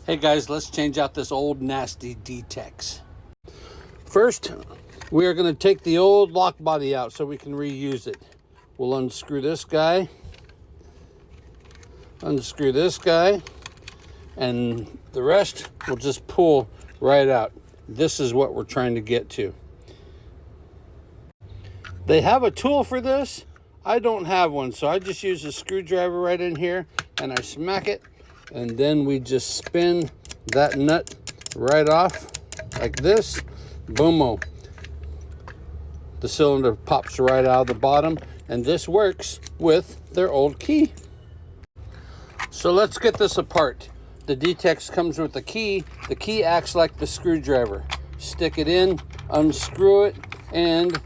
Hey guys, let's change out this old nasty Detex. First, we are going to take the old lock body out so we can reuse it. We'll unscrew this guy, and the rest will just pull right out. This is what we're trying to get to. They have a tool for this. I don't have one, so I just use a screwdriver right in here and I smack it, and then we just spin that nut right off like this. Boom-o. The cylinder pops right out of the bottom, and this works with their old key. So let's get this apart. The Detex comes with a key. The key acts like the screwdriver. Stick it in, unscrew it, and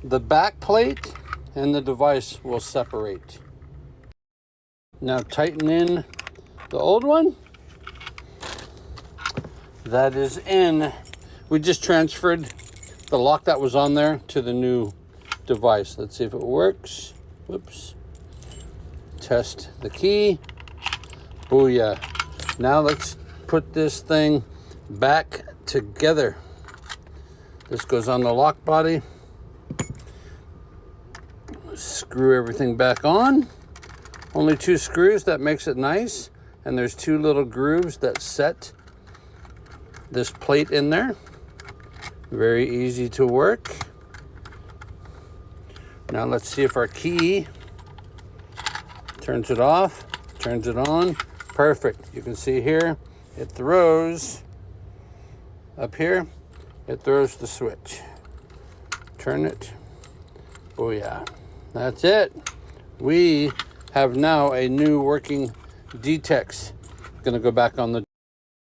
the back plate and the device will separate. Now tighten in the old one. That is in. We just transferred the lock that was on there to the new device. Let's see if it works. Whoops. Test the key. Booyah. Now let's put this thing back together. This goes on the lock body. Screw everything back on. Only 2 screws, that makes it nice. And there's 2 little grooves that set this plate in there. Very easy to work. Now let's see if our key turns it off, turns it on. Perfect. You can see here, it throws up here, it throws the switch. Turn it. Booyah. That's it. We have now a new working Detex. Gonna go back on the